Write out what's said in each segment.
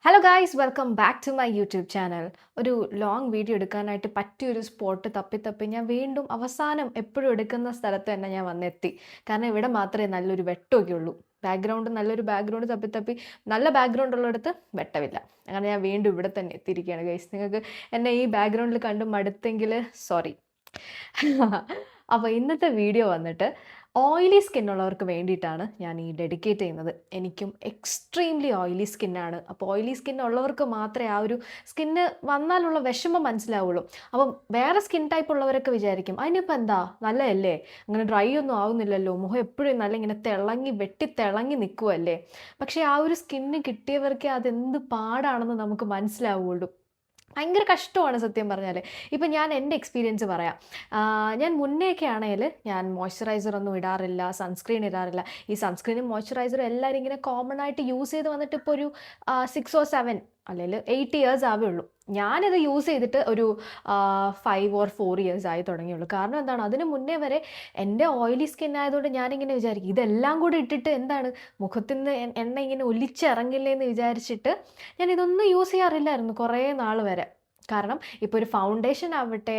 Hello guys, welcome back to my YouTube channel. ഒരു long video എടുക്കാനായിട്ട് പറ്റിയൊരു spot തപ്പി ഞാൻ വീണ്ടും അവസാനം എപ്പോഴും എടുക്കുന്ന സ്ഥലത്ത് തന്നെ ഞാൻ വന്നെത്തി. കാരണം ഇവിടെ മാത്രമേ നല്ലൊരു വെട്ടമൊക്കെ ഉള്ളൂ. നല്ലൊരു ബാക്ക്ഗ്രൗണ്ട് തപ്പി നല്ല ബാക്ക്ഗ്രൗണ്ട് ഉള്ളിടത്ത് വെട്ടമില്ല. അങ്ങനെ ഞാൻ വീണ്ടും ഇവിടെ തന്നെ എത്തിയിരിക്കുകയാണ് ഗൈസ്. നിങ്ങൾക്ക് എന്നെ ഈ ബാക്ക്ഗ്രൗണ്ടിൽ കണ്ട് മടുത്തെങ്കിൽ സോറി. അപ്പോൾ ഇന്നത്തെ വീഡിയോ വന്നിട്ട് ഓയിലി സ്കിന്നുള്ളവർക്ക് വേണ്ടിയിട്ടാണ് ഞാൻ ഈ ഡെഡിക്കേറ്റ് ചെയ്യുന്നത്. എനിക്കും എക്സ്ട്രീംലി ഓയിലി സ്കിന്നാണ്. അപ്പോൾ ഓയിലി സ്കിന്നുള്ളവർക്ക് മാത്രമേ ആ ഒരു സ്കിന്ന് വന്നാലുള്ള വിഷമം മനസ്സിലാവുള്ളൂ. അപ്പം വേറെ സ്കിൻ ടൈപ്പ് ഉള്ളവരൊക്കെ വിചാരിക്കും അതിനിപ്പോൾ എന്താ, നല്ലതല്ലേ, അങ്ങനെ ഡ്രൈ ഒന്നും ആവുന്നില്ലല്ലോ, മുഖം എപ്പോഴും നല്ല ഇങ്ങനെ തിളങ്ങി നിൽക്കുമല്ലേ. പക്ഷേ ആ ഒരു സ്കിന്ന് കിട്ടിയവർക്ക് അതെന്ത് പാടാണെന്ന് നമുക്ക് മനസ്സിലാവുള്ളൂ. ഭയങ്കര കഷ്ടമാണ് സത്യം പറഞ്ഞാൽ. ഇപ്പം ഞാൻ എൻ്റെ എക്സ്പീരിയൻസ് പറയാം. ഞാൻ മുന്നേയൊക്കെ ആണെങ്കിൽ ഞാൻ മോയ്സ്ചറൈസറൊന്നും ഇടാറില്ല, സൺസ്ക്രീൻ ഇടാറില്ല. ഈ സൺസ്ക്രീനും മോയ്സ്ചറൈസറും എല്ലാവരും ഇങ്ങനെ കോമൺ ആയിട്ട് യൂസ് ചെയ്ത് വന്നിട്ട് ഇപ്പോൾ ഒരു 6 or 7 അല്ലെങ്കിൽ 8 ഇയേഴ്സ് ആവുകയുള്ളൂ. ഞാനിത് യൂസ് ചെയ്തിട്ട് ഒരു 5 or 4 ഇയേഴ്സ് ആയി തുടങ്ങിയുള്ളൂ. കാരണം എന്താണ്, അതിന് മുന്നേ വരെ എൻ്റെ ഓയിലി സ്കിൻ ആയതുകൊണ്ട് ഞാനിങ്ങനെ വിചാരിക്കും ഇതെല്ലാം കൂടി ഇട്ടിട്ട് എന്താണ് മുഖത്തിൽ നിന്ന് എണ്ണ ഇങ്ങനെ ഒലിച്ചിറങ്ങില്ലേ എന്ന് വിചാരിച്ചിട്ട് ഞാൻ ഇതൊന്നും യൂസ് ചെയ്യാറില്ലായിരുന്നു കുറേ നാൾ വരെ. കാരണം ഇപ്പോൾ ഒരു ഫൗണ്ടേഷൻ ആവട്ടെ,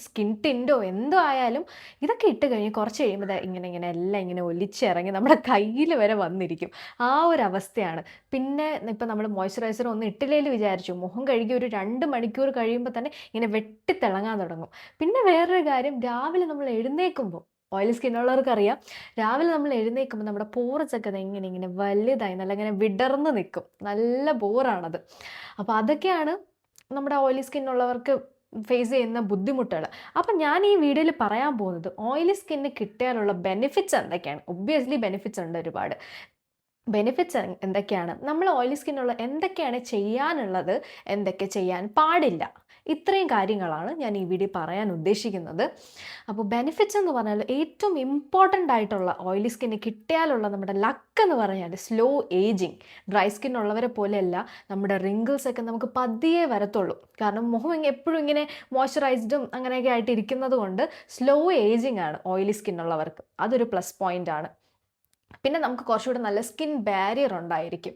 സ്കിൻ ടിൻറ്റോ എന്തോ ആയാലും ഇതൊക്കെ ഇട്ട് കഴിഞ്ഞ് കുറച്ച് കഴിയുമ്പോൾ ഇങ്ങനെ എല്ലാം ഇങ്ങനെ ഒലിച്ചിറങ്ങി നമ്മുടെ കയ്യിൽ വരെ വന്നിരിക്കും. ആ ഒരു അവസ്ഥയാണ്. പിന്നെ ഇപ്പം നമ്മൾ മോയ്സ്ചറൈസർ ഒന്നും ഇട്ടില്ലേൽ വിചാരിച്ചു മുഖം കഴുകി ഒരു 2 മണിക്കൂർ കഴിയുമ്പോൾ തന്നെ ഇങ്ങനെ വെട്ടിത്തിളങ്ങാൻ തുടങ്ങും. പിന്നെ വേറൊരു കാര്യം, രാവിലെ നമ്മൾ എഴുന്നേൽക്കുമ്പോൾ, ഓയിലി സ്കിന്നുള്ളവർക്കറിയാം, രാവിലെ നമ്മൾ എഴുന്നേൽക്കുമ്പോൾ നമ്മുടെ പോറച്ചൊക്കെ ഇങ്ങനെ വലുതായി നല്ല ഇങ്ങനെ വിടർന്ന് നിൽക്കും. നല്ല ബോറാണത്. അപ്പോൾ അതൊക്കെയാണ് നമ്മുടെ ഓയിലി സ്കിന്നുള്ളവർക്ക് ഫേസ് ചെയ്യുന്ന ബുദ്ധിമുട്ടുകൾ. അപ്പം ഞാൻ ഈ വീഡിയോയിൽ പറയാൻ പോകുന്നത് ഓയിലി സ്കിന്ന് കിട്ടിയാലുള്ള ബെനിഫിറ്റ്സ് എന്തൊക്കെയാണ്. ഒബ്വിയസ്ലി ബെനിഫിറ്റ്സ് ഉണ്ട് ഒരുപാട്. ബെനിഫിറ്റ്സ് എന്തൊക്കെയാണ്, നമ്മൾ ഓയിലി സ്കിന്നുള്ള എന്തൊക്കെയാണ് ചെയ്യാനുള്ളത്, എന്തൊക്കെ ചെയ്യാൻ പാടില്ല, ഇത്രയും കാര്യങ്ങളാണ് ഞാൻ ഈ വീഡിയോ പറയാൻ ഉദ്ദേശിക്കുന്നത്. അപ്പോൾ ബെനിഫിറ്റ്സ് എന്ന് പറഞ്ഞാൽ ഏറ്റവും ഇമ്പോർട്ടൻ്റ് ആയിട്ടുള്ള ഓയിലി സ്കിന്ന് കിട്ടിയാലുള്ള നമ്മുടെ ലക്ക് എന്ന് പറഞ്ഞാൽ സ്ലോ ഏജിങ്. ഡ്രൈ സ്കിൻ ഉള്ളവരെ പോലെയല്ല നമ്മുടെ റിങ്കിൾസ് ഒക്കെ നമുക്ക് പതിയെ വരത്തുള്ളൂ. കാരണം മുഖം എപ്പോഴും ഇങ്ങനെ മോയ്സ്ചറൈസ്ഡും അങ്ങനെയൊക്കെ ആയിട്ട് ഇരിക്കുന്നത് കൊണ്ട് സ്ലോ ഏജിങ് ആണ് ഓയിലി സ്കിന്നുള്ളവർക്ക്. അതൊരു പ്ലസ് പോയിൻ്റ് ആണ്. പിന്നെ നമുക്ക് കുറച്ചുകൂടെ നല്ല സ്കിൻ ബാരിയർ ഉണ്ടായിരിക്കും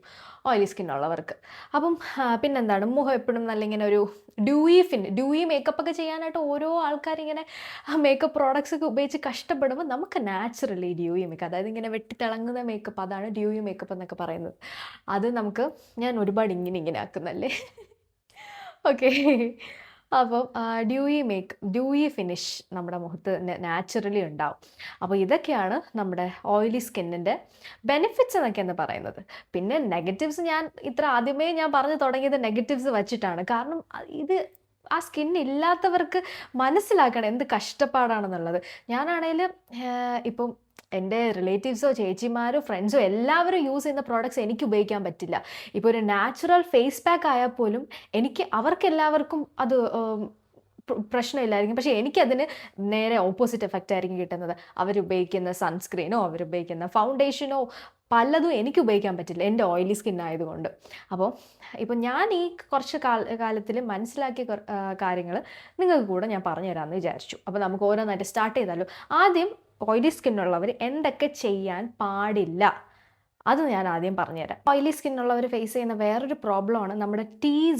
ഓയിലി ഉള്ളവർക്ക്. അപ്പം പിന്നെന്താണ്, മുഖം എപ്പോഴും നല്ല ഇങ്ങനെ ഒരു ഡ്യൂയി മേക്കപ്പ് ഒക്കെ ചെയ്യാനായിട്ട് ഓരോ ആൾക്കാരിങ്ങനെ മേക്കപ്പ് പ്രോഡക്ട്സ് ഒക്കെ ഉപയോഗിച്ച് കഷ്ടപ്പെടുമ്പോൾ നമുക്ക് നാച്ചുറലി ഡ്യൂയി മേക്കപ്പ്, അതായത് ഇങ്ങനെ വെട്ടിത്തിളങ്ങുന്ന മേക്കപ്പ്, അതാണ് ഡ്യൂയി മേക്കപ്പ് എന്നൊക്കെ പറയുന്നത്. അത് നമുക്ക് ഞാൻ ഒരുപാട് ഇങ്ങനെ ആക്കുന്നല്ലേ. ഓക്കെ. അപ്പം ഡ്യൂയി ഫിനിഷ് നമ്മുടെ മുഖത്ത് നാച്ചുറലി ഉണ്ടാവും. അപ്പോൾ ഇതൊക്കെയാണ് നമ്മുടെ ഓയിലി സ്കിന്നിൻ്റെ ബെനിഫിറ്റ്സ് എന്നൊക്കെയെന്ന് പറയുന്നത്. പിന്നെ നെഗറ്റീവ്സ്, ആദ്യമേ ഞാൻ പറഞ്ഞു തുടങ്ങിയത് നെഗറ്റീവ്സ് വച്ചിട്ടാണ്. കാരണം ഇത് ആ സ്കിൻ ഇല്ലാത്തവർക്ക് മനസ്സിലാക്കണം എന്ത് കഷ്ടപ്പാടാണെന്നുള്ളത്. ഞാനാണേൽ ഇപ്പം എൻ്റെ റിലേറ്റീവ്സോ ചേച്ചിമാരോ ഫ്രണ്ട്സോ എല്ലാവരും യൂസ് ചെയ്യുന്ന പ്രോഡക്റ്റ്സ് എനിക്ക് ഉപയോഗിക്കാൻ പറ്റില്ല. ഇപ്പോൾ ഒരു നാച്ചുറൽ ഫേസ് പാക്ക് ആയാൽ പോലും അവർക്കെല്ലാവർക്കും അത് പ്രശ്നമില്ലായിരിക്കും. പക്ഷേ എനിക്കതിന് നേരെ ഓപ്പോസിറ്റ് എഫക്റ്റ് ആയിരിക്കും കിട്ടുന്നത്. അവരുപയോഗിക്കുന്ന സൺസ്ക്രീനോ അവരുപയോഗിക്കുന്ന ഫൗണ്ടേഷനോ പലതും എനിക്ക് ഉപയോഗിക്കാൻ പറ്റില്ല, എൻ്റെ ഓയിലി സ്കിൻ ആയതുകൊണ്ട്. അപ്പോൾ ഇപ്പോൾ ഞാൻ ഈ കുറച്ച് കാലത്തിൽ മനസ്സിലാക്കിയ കാര്യങ്ങൾ നിങ്ങൾക്ക് കൂടെ ഞാൻ പറഞ്ഞു തരാമെന്ന് വിചാരിച്ചു. അപ്പോൾ നമുക്ക് ഓരോന്നായിട്ട് സ്റ്റാർട്ട് ചെയ്താലോ. ആദ്യം ഓയിലി സ്കിന്നുള്ളവർ എന്തൊക്കെ ചെയ്യാൻ പാടില്ല അത് ഞാൻ ആദ്യം പറഞ്ഞുതരാം. ഓയിലി സ്കിന്നുള്ളവർ ഫേസ് ചെയ്യുന്ന വേറൊരു പ്രോബ്ലമാണ് നമ്മുടെ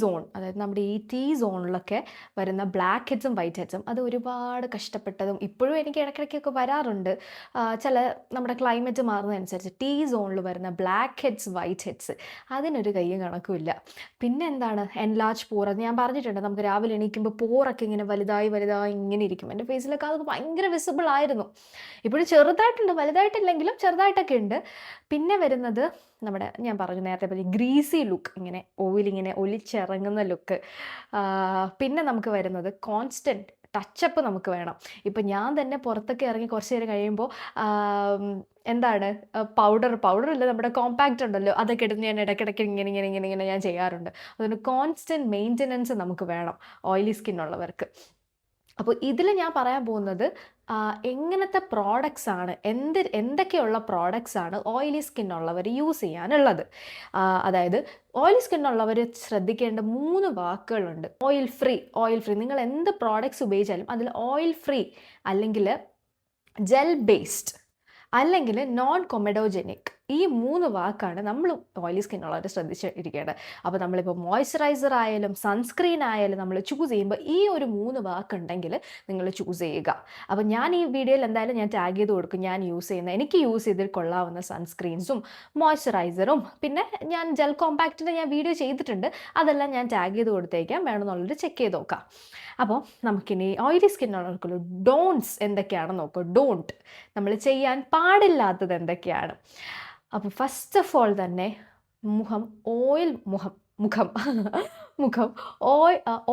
സോൺ, അതായത് നമ്മുടെ ഈ സോണിലൊക്കെ വരുന്ന ബ്ലാക്ക് ഹെഡ്സും വൈറ്റ് ഹെഡ്സും. അത് ഒരുപാട് കഷ്ടപ്പെട്ടതും ഇപ്പോഴും എനിക്ക് ഇടയ്ക്കിടയ്ക്കൊക്കെ വരാറുണ്ട്. ചില നമ്മുടെ ക്ലൈമറ്റ് മാറുന്നതനുസരിച്ച് സോണിൽ വരുന്ന ബ്ലാക്ക് ഹെഡ്സ് വൈറ്റ് ഹെഡ്സ് അതിനൊരു കയ്യും കണക്കുമില്ല. പിന്നെ എന്താണ്, എൻലാർജ് പോർ, അത് ഞാൻ പറഞ്ഞിട്ടുണ്ട്. നമുക്ക് രാവിലെ എണീക്കുമ്പോൾ പോറൊക്കെ ഇങ്ങനെ വലുതായി ഇങ്ങനെ ഇരിക്കും. എൻ്റെ ഫേസിലൊക്കെ അത് ഭയങ്കര വിസിബിൾ ആയിരുന്നു. ഇപ്പോഴും ചെറുതായിട്ടുണ്ട്, വലുതായിട്ടില്ലെങ്കിലും ചെറുതായിട്ടൊക്കെ ഉണ്ട്. പിന്നെ വരുന്നത് നമ്മുടെ, ഞാൻ പറഞ്ഞു നേരത്തെ പോലെ ഗ്രീസി ലുക്ക്, ഇങ്ങനെ ഓയിലിങ്ങനെ ഒലിച്ചിറങ്ങുന്ന ലുക്ക്. പിന്നെ നമുക്ക് വരുന്നത് കോൺസ്റ്റൻറ്റ് ടച്ചപ്പ് നമുക്ക് വേണം. ഇപ്പം ഞാൻ തന്നെ പുറത്തൊക്കെ ഇറങ്ങി കുറച്ച് നേരം കഴിയുമ്പോൾ എന്താണ്, പൗഡറില്ല, നമ്മുടെ കോമ്പാക്റ്റ് ഉണ്ടല്ലോ, അതൊക്കെ എടുത്ത് ഞാൻ ഇടയ്ക്കിടയ്ക്ക് ഇങ്ങനെ ഞാൻ ചെയ്യാറുണ്ട്. അതുകൊണ്ട് കോൺസ്റ്റൻറ്റ് മെയിൻ്റനൻസ് നമുക്ക് വേണം ഓയിലി സ്കിന്നുള്ളവർക്ക്. അപ്പോൾ ഇതിൽ ഞാൻ പറയാൻ പോകുന്നത് എങ്ങനത്തെ പ്രോഡക്ട്സ് ആണ്, എന്തൊക്കെയുള്ള പ്രോഡക്ട്സ് ആണ് ഓയിലി സ്കിന്നുള്ളവർ യൂസ് ചെയ്യാനുള്ളത്. അതായത് ഓയിലി സ്കിന്നുള്ളവർ ശ്രദ്ധിക്കേണ്ട 3 വാക്കുകളുണ്ട്. Oil free. നിങ്ങൾ എന്ത് പ്രോഡക്ട്സ് ഉപയോഗിച്ചാലും അതിൽ ഓയിൽ ഫ്രീ, അല്ലെങ്കിൽ ജെൽ ബേസ്ഡ്, അല്ലെങ്കിൽ നോൺ കൊമഡോജനിക്, ഈ 3 വാക്കാണ് നമ്മൾ ഓയിലി സ്കിൻ ഉള്ളവർ ശ്രദ്ധിച്ചിരിക്കേണ്ടത്. അപ്പോൾ നമ്മളിപ്പോൾ മോയ്സ്ചറൈസർ ആയാലും സൺസ്ക്രീൻ ആയാലും നമ്മൾ ചൂസ് ചെയ്യുമ്പോൾ ഈ ഒരു 3 വാക്കുണ്ടെങ്കിൽ നിങ്ങൾ ചൂസ് ചെയ്യുക. അപ്പോൾ ഞാൻ ഈ വീഡിയോയിൽ എന്തായാലും ഞാൻ ടാഗ് ചെയ്ത് കൊടുക്കും ഞാൻ യൂസ് ചെയ്യുന്ന, എനിക്ക് യൂസ് ചെയ്തിൽ കൊള്ളാവുന്ന സൺസ്ക്രീൻസും മോയ്സ്ചറൈസറും, പിന്നെ ഞാൻ ജെൽ കോമ്പാക്റ്റിൻ്റെ ഞാൻ വീഡിയോ ചെയ്തിട്ടുണ്ട്, അതെല്ലാം ഞാൻ ടാഗ് ചെയ്ത് കൊടുത്തേക്കാം, വേണമെന്നുള്ളത് ചെക്ക് ചെയ്ത് നോക്കാം. അപ്പോൾ നമുക്കിനി ഓയിലി സ്കിന്നുള്ളവർക്കുള്ള ഡോൺട്സ് എന്തൊക്കെയാണെന്ന് നോക്കാം. ഡോണ്ട്, നമ്മൾ ചെയ്യാൻ പാടില്ലാത്തത് എന്തൊക്കെയാണ്. അപ്പോൾ ഫസ്റ്റ് ഓഫ് ഓൾ തന്നെ മുഖം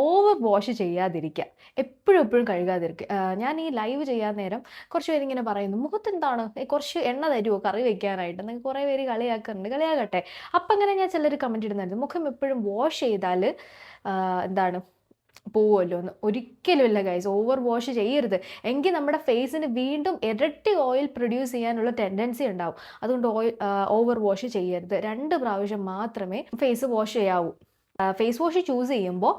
ഓവർ വാഷ് ചെയ്യാതിരിക്കുക, എപ്പോഴും കഴുകാതിരിക്കുക. ഞാൻ ഈ ലൈവ് ചെയ്യാൻ നേരം കുറച്ച് പേരിങ്ങനെ പറയുന്നു, മുഖത്തെന്താണ് കുറച്ച് എണ്ണ തരുമോ കറി വെക്കാനായിട്ട്, എന്നൊക്കെ കുറേ പേര് കളിയാക്കുന്നുണ്ട്. കളിയാകട്ടെ. അപ്പം അങ്ങനെ ഞാൻ ചിലർ കമൻറ്റ് ഇടുന്നുണ്ട്, മുഖം എപ്പോഴും വാഷ് ചെയ്താൽ എന്താണ് പോവുമല്ലോ എന്ന്. ഒരിക്കലുമില്ല ഗൈസ്, ഓവർ വാഷ് ചെയ്യരുത്. എങ്കിൽ നമ്മുടെ ഫേസിന് വീണ്ടും ഇരട്ടി ഓയിൽ പ്രൊഡ്യൂസ് ചെയ്യാനുള്ള ടെൻഡൻസി ഉണ്ടാവും. അതുകൊണ്ട് ഓവർ വാഷ് ചെയ്യരുത്. 2 പ്രാവശ്യം മാത്രമേ ഫേസ് വാഷ് ചെയ്യാവൂ. ഫേസ് വാഷ് ചൂസ് ചെയ്യുമ്പോൾ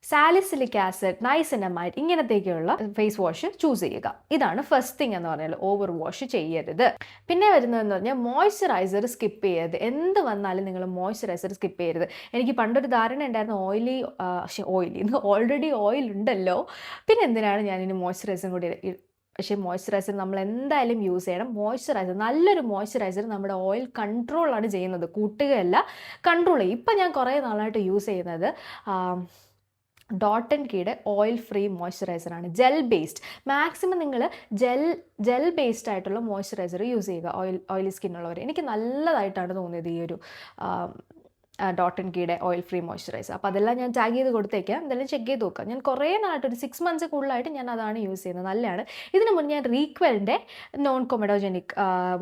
സാലിസിലിക് ആസിഡ്, നൈസിനമൈഡ് ഇങ്ങനത്തേക്കുള്ള ഫേസ് വാഷ് ചൂസ് ചെയ്യുക. ഇതാണ് ഫസ്റ്റ് തിങ് എന്ന് പറഞ്ഞാൽ, ഓവർ വാഷ് ചെയ്യരുത്. പിന്നെ വരുന്നതെന്ന് പറഞ്ഞാൽ മോയ്സ്ചറൈസർ സ്കിപ്പ് ചെയ്യരുത്. എന്ത് വന്നാലും നിങ്ങൾ മോയ്സ്ചറൈസർ സ്കിപ്പ് ചെയ്യരുത്. എനിക്ക് പണ്ടൊരു ധാരണ ഉണ്ടായിരുന്നു, ഓയിലി ഓൾറെഡി ഓയിൽ ഉണ്ടല്ലോ, പിന്നെ എന്തിനാണ് ഞാനിനി മോയ്സ്ചറൈസറും കൂടി. പക്ഷേ മോയ്സ്ചറൈസർ നമ്മൾ എന്തായാലും യൂസ് ചെയ്യണം. നല്ലൊരു മോയ്സ്ചറൈസർ നമ്മുടെ ഓയിൽ കൺട്രോളാണ് ചെയ്യുന്നത്, കൂട്ടുകയല്ല, കൺട്രോൾ ചെയ്യും. ഇപ്പം ഞാൻ കുറേ നാളായിട്ട് യൂസ് ചെയ്യുന്നത് ഡോട്ട് ആൻഡ് കീയുടെ ഓയിൽ ഫ്രീ മോയ്സ്ചറൈസറാണ്, ജെൽ ബേസ്ഡ്. മാക്സിമം നിങ്ങൾ ജെൽ ബേസ്ഡ് ആയിട്ടുള്ള മോയ്സ്ചറൈസർ യൂസ് ചെയ്യുക ഓയിലി സ്കിന്നുള്ളവർ. എനിക്ക് നല്ലതായിട്ടാണ് തോന്നിയത് ഈ ഒരു ഡോട്ട് ആൻഡ് കീയുടെ ഓയിൽ ഫ്രീ മോയ്സ്ചറൈസർ. അപ്പോൾ അതെല്ലാം ഞാൻ ടാഗ് ചെയ്ത് കൊടുത്തേക്കാം, എന്തെല്ലാം ചെക്ക് ചെയ്ത് നോക്കാം. ഞാൻ കുറേ നാളായിട്ട് ഒരു 6 months കൂടുതലായിട്ട് ഞാൻ അതാണ് യൂസ് ചെയ്യുന്നത്, നല്ലതാണ്. ഇതിന് മുന്നേ ഞാൻ റീക്വലിൻ്റെ നോൺ കൊമഡോജനിക്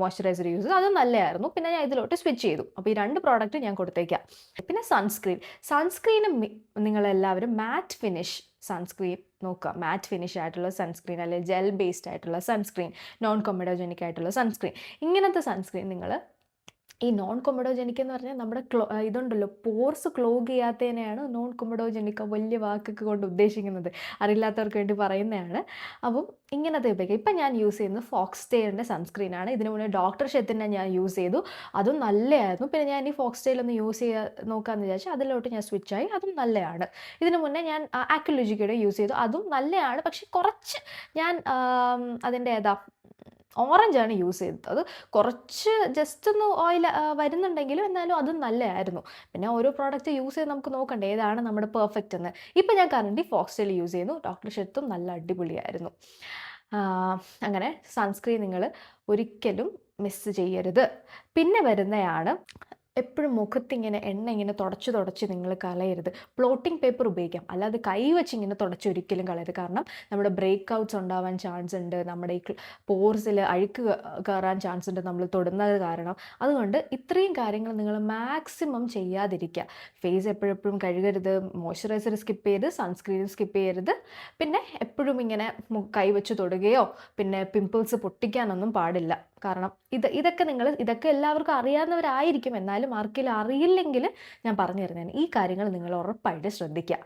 മോയ്സ്ചറൈസർ യൂസ് ചെയ്തു, അതും നല്ലതായിരുന്നു. പിന്നെ ഞാൻ ഇതിലോട്ട് സ്വിച്ച് ചെയ്തു. അപ്പോൾ ഈ 2 പ്രോഡക്റ്റ് ഞാൻ കൊടുത്തേക്കാം. പിന്നെ സൺസ്ക്രീന് നിങ്ങളെല്ലാവരും മാറ്റ് ഫിനിഷ് സൺസ്ക്രീൻ നോക്കുക. മാറ്റ് ഫിനിഷ് ആയിട്ടുള്ള സൺസ്ക്രീൻ, അല്ലെങ്കിൽ ജെൽ ബേസ്ഡ് ആയിട്ടുള്ള സൺസ്ക്രീൻ, നോൺ കൊമഡോജനിക് ആയിട്ടുള്ള സൺസ്ക്രീൻ, ഇങ്ങനത്തെ സൺസ്ക്രീൻ നിങ്ങൾ. ഈ നോൺ കൊമഡോജനിക് എന്ന് പറഞ്ഞാൽ നമ്മുടെ ഇതുണ്ടല്ലോ, പോർസ് ക്ലോഗ് ചെയ്യാത്തതിനെയാണ് നോൺ കൊമഡോജനിക് വലിയ വാക്കൊക്കെ കൊണ്ട് ഉദ്ദേശിക്കുന്നത്. അറിയില്ലാത്തവർക്ക് വേണ്ടി പറയുന്നതാണ്. അപ്പം ഇങ്ങനത്തെ ഉപയോഗിക്കുക. ഇപ്പം ഞാൻ യൂസ് ചെയ്യുന്നത് ഫോക്സ്ടെയിലിൻ്റെ സൺസ്ക്രീനാണ്. ഇതിനു മുന്നേ ഡോക്ടർ ഷെത്തിൻ്റെ ഞാൻ യൂസ് ചെയ്തു, അതും നല്ലതായിരുന്നു. പിന്നെ ഞാൻ ഈ ഫോക്സ്ടെയിലൊന്ന് യൂസ് ചെയ്യാൻ നോക്കാമെന്ന് വിചാരിച്ചാൽ അതിലോട്ട് ഞാൻ സ്വിച്ചായി, അതും നല്ലതാണ്. ഇതിനു മുന്നേ ഞാൻ ആക്യുലോജിക്കയുടെ യൂസ് ചെയ്തു, അതും നല്ലതാണ്. പക്ഷെ കുറച്ച് ഞാൻ അതിൻ്റെ ഓറഞ്ചാണ് യൂസ് ചെയ്തത്. അത് കുറച്ച് ജസ്റ്റ് ഒന്ന് ഓയിൽ വരുന്നുണ്ടെങ്കിലും എന്നാലും അതും നല്ലതായിരുന്നു. പിന്നെ ഓരോ പ്രോഡക്റ്റ് യൂസ് ചെയ്ത് നമുക്ക് നോക്കണ്ടേ ഏതാണ് നമ്മുടെ പെർഫെക്റ്റ് എന്ന്. ഇപ്പം ഞാൻ കറൻറ്റ്ലി ഫോക്സ്ടെയിൽ യൂസ് ചെയ്യുന്നു, ഡോക്ടർ ഷെത്തും നല്ല അടിപൊളിയായിരുന്നു. അങ്ങനെ സൺസ്ക്രീൻ നിങ്ങൾ ഒരിക്കലും മിസ് ചെയ്യരുത്. പിന്നെ വരുന്നതാണ്, എപ്പോഴും മുഖത്തിങ്ങനെ എണ്ണ ഇങ്ങനെ തുടച്ച് നിങ്ങൾ കളയരുത്. പ്ലോട്ടിംഗ് പേപ്പർ ഉപയോഗിക്കാം, അല്ലാതെ കൈ വെച്ച് ഇങ്ങനെ തുടച്ച് ഒരിക്കലും കളയരുത്. കാരണം നമ്മുടെ ബ്രേക്ക് ഔട്ട്സ് ഉണ്ടാവാൻ ചാൻസ് ഉണ്ട്, നമ്മുടെ ഈ പോർസിൽ അഴുക്ക് കയറാൻ ചാൻസ് ഉണ്ട് നമ്മൾ തൊടുന്നത് കാരണം. അതുകൊണ്ട് ഇത്രയും കാര്യങ്ങൾ നിങ്ങൾ മാക്സിമം ചെയ്യാതിരിക്കുക. ഫേസ് എപ്പോഴെപ്പോഴും കഴുകരുത്, മോയ്സ്ചറൈസർ സ്കിപ്പ് ചെയ്ത്, സൺസ്ക്രീൻ സ്കിപ്പ് ചെയ്യരുത്. പിന്നെ എപ്പോഴും ഇങ്ങനെ കൈ വെച്ച് തൊടുകയോ പിന്നെ പിമ്പിൾസ് പൊട്ടിക്കാനൊന്നും പാടില്ല. കാരണം ഇതൊക്കെ എല്ലാവർക്കും അറിയാവുന്നവരായിരിക്കും, എന്നാലും ആർക്കെങ്കിലും അറിയില്ലെങ്കിൽ ഞാൻ പറഞ്ഞു തരുന്നതാണ്. ഈ കാര്യങ്ങൾ നിങ്ങൾ ഉറപ്പായിട്ട് ശ്രദ്ധിക്കുക.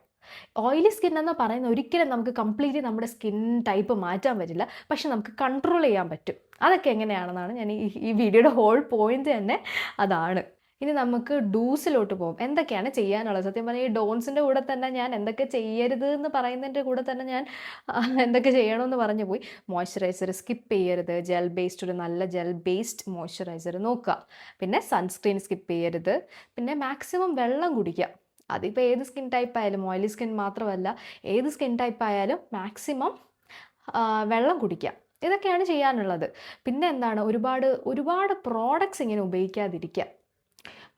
ഓയിലി സ്കിൻ എന്ന് പറയുന്നത് ഒരിക്കലും നമുക്ക് കംപ്ലീറ്റ്ലി നമ്മുടെ സ്കിൻ ടൈപ്പ് മാറ്റാൻ പറ്റില്ല, പക്ഷെ നമുക്ക് കൺട്രോൾ ചെയ്യാൻ പറ്റും. അതൊക്കെ എങ്ങനെയാണെന്നാണ് ഞാൻ ഈ വീഡിയോയുടെ ഹോൾ പോയിന്റ് തന്നെ അതാണ്. ഇനി നമുക്ക് ഡൂസിലോട്ട് പോകും. എന്തൊക്കെയാണ് ചെയ്യാനുള്ളത്? സത്യം പറഞ്ഞാൽ ഈ ഡോൺസിൻ്റെ കൂടെ തന്നെ ഞാൻ എന്തൊക്കെ ചെയ്യരുത് എന്ന് പറയുന്നതിൻ്റെ കൂടെ തന്നെ ഞാൻ എന്തൊക്കെ ചെയ്യണമെന്ന് പറഞ്ഞു പോയി. മോയ്സ്ചറൈസർ സ്കിപ്പ് ചെയ്യരുത്, ഒരു നല്ല ജെൽ ബേസ്ഡ് മോയ്സ്ചറൈസർ നോക്കുക. പിന്നെ സൺസ്ക്രീൻ സ്കിപ്പ് ചെയ്യരുത്. പിന്നെ മാക്സിമം വെള്ളം കുടിക്കുക. അതിപ്പോൾ ഏത് സ്കിൻ ടൈപ്പ് ആയാലും, ഓയിലി സ്കിൻ മാത്രമല്ല, ഏത് സ്കിൻ ടൈപ്പ് ആയാലും മാക്സിമം വെള്ളം കുടിക്കുക. ഇതൊക്കെയാണ് ചെയ്യാനുള്ളത്. പിന്നെ എന്താണ്, ഒരുപാട് പ്രോഡക്റ്റ്സ് ഇങ്ങനെ ഉപയോഗിക്കാതിരിക്കുക.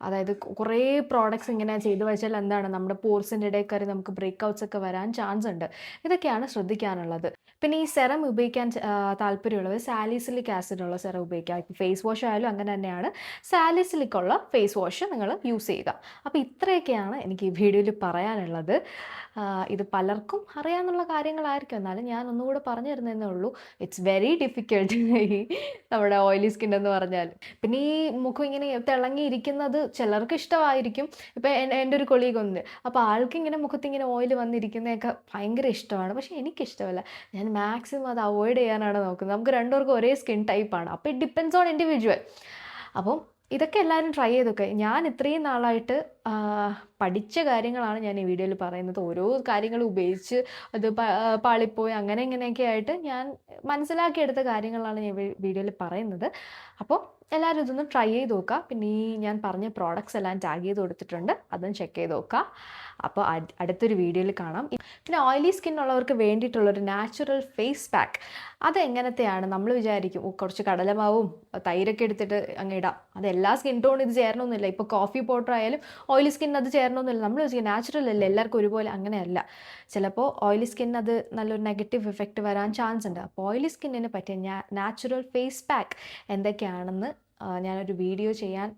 അതായത് കുറേ പ്രോഡക്റ്റ്സ് ഇങ്ങനെ ചെയ്തു വെച്ചാൽ എന്താണ്, നമ്മുടെ പോർസിൻ്റെ ഇടയിൽ കയറി നമുക്ക് ബ്രേക്ക് ഔട്ട്സ് ഒക്കെ വരാൻ ചാൻസ് ഉണ്ട്. ഇതൊക്കെയാണ് ശ്രദ്ധിക്കാനുള്ളത്. പിന്നെ ഈ സെറം ഉപയോഗിക്കാൻ താല്പര്യമുള്ളവർ സാലിസിലിക് ആസിഡ് ഉള്ള സെറം ഉപയോഗിക്കുക. ഫേസ് വാഷ് ആയാലും അങ്ങനെ തന്നെയാണ്, സാലിസിലിക് ഉള്ള ഫേസ് വാഷ് നിങ്ങൾ യൂസ് ചെയ്യുക. അപ്പോൾ ഇത്രയൊക്കെയാണ് എനിക്ക് ഈ വീഡിയോയിൽ പറയാനുള്ളത്. ഇത് പലർക്കും അറിയാവുന്ന കാര്യങ്ങളായിരിക്കും, എന്നാലും ഞാൻ ഒന്നുകൂടെ പറഞ്ഞു തരുന്നതേ ഉള്ളൂ. ഇറ്റ്സ് വെരി ഡിഫിക്കൽട്ട് ഈ നമ്മുടെ ഓയിലി സ്കിൻ എന്ന് പറഞ്ഞാൽ. പിന്നെ ഈ മുഖം ഇങ്ങനെ തിളങ്ങിയിരിക്കുന്നത് ചിലർക്ക് ഇഷ്ടമായിരിക്കും. ഇപ്പം എൻ്റെ ഒരു കൊളീഗ് ഉണ്ട്, അപ്പോൾ ആൾക്ക് ഇങ്ങനെ മുഖത്തിങ്ങനെ ഓയിൽ വന്നിരിക്കുന്നതൊക്കെ ഭയങ്കര ഇഷ്ടമാണ്. പക്ഷേ എനിക്കിഷ്ടമല്ല. ഞാൻ മാക്സിമം അത് അവോയ്ഡ് ചെയ്യാനാണ് നോക്കുന്നത്. നമുക്ക് രണ്ടുപേർക്കും ഒരേ സ്കിൻ ടൈപ്പാണ്, അപ്പോൾ ഇറ്റ് ഡിപ്പെൻഡ്സ് ഓൺ ഇൻഡിവിജ്വൽ. അപ്പം ഇതൊക്കെ എല്ലാവരും ട്രൈ ചെയ്തൊക്കെ. ഞാൻ ഇത്രയും നാളായിട്ട് പഠിച്ച കാര്യങ്ങളാണ് ഞാൻ ഈ വീഡിയോയിൽ പറയുന്നത്. ഓരോ കാര്യങ്ങൾ ഉപയോഗിച്ച് അത് പാളിപ്പോയി അങ്ങനെ ഇങ്ങനെയൊക്കെ ആയിട്ട് ഞാൻ മനസ്സിലാക്കിയെടുത്ത കാര്യങ്ങളാണ് ഞാൻ വീഡിയോയിൽ പറയുന്നത്. അപ്പോൾ എല്ലാവരും ഇതൊന്ന് ട്രൈ ചെയ്ത് നോക്കുക. പിന്നെ ഈ ഞാൻ പറഞ്ഞ പ്രോഡക്റ്റ്സ് എല്ലാം ടാഗ് ചെയ്ത് കൊടുത്തിട്ടുണ്ട്, അതും ചെക്ക് ചെയ്ത് നോക്കുക. അപ്പോൾ അടുത്തൊരു വീഡിയോയിൽ കാണാം. പിന്നെ ഓയിലി സ്കിൻ ഉള്ളവർക്ക് വേണ്ടിയിട്ടുള്ളൊരു നാച്ചുറൽ ഫേസ് പാക്ക്, അതെങ്ങനത്തെയാണ്? നമ്മൾ വിചാരിക്കും കുറച്ച് കടലമാവും തൈരൊക്കെ എടുത്തിട്ട് അങ്ങ് ഇടാം, അത് എല്ലാ സ്കിൻ ടോണും ഇത് ചേരണമെന്നില്ല. ഇപ്പോൾ കോഫി പൗഡർ ആയാലും ഓയിലി സ്കിൻ അത് ചേരണമെന്നില്ല. നമ്മൾ വിചാരിക്കും നാച്ചുറൽ അല്ലേ, എല്ലാവർക്കും ഒരുപോലെ. അങ്ങനെയല്ല. ചിലപ്പോൾ ഓയിലി സ്കിൻ അത് നല്ലൊരു നെഗറ്റീവ് ഇഫക്റ്റ് വരാൻ ചാൻസ് ഉണ്ട്. അപ്പോൾ ഓയിലി സ്കിന്നിന് പറ്റിയ നാച്ചുറൽ ഫേസ് പാക്ക് എന്തൊക്കെയാണെന്ന് ഞാനൊരു വീഡിയോ ചെയ്യാൻ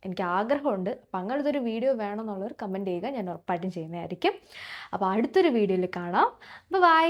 എനിക്ക് ആഗ്രഹമുണ്ട്. അപ്പോൾ അങ്ങനത്തൊരു വീഡിയോ വേണമെന്നുള്ളവർ കമൻറ്റ് ചെയ്യുക, ഞാൻ ഉറപ്പായിട്ടും ചെയ്യുന്നതായിരിക്കും. അപ്പോൾ അടുത്തൊരു വീഡിയോയിൽ കാണാം. ബൈ.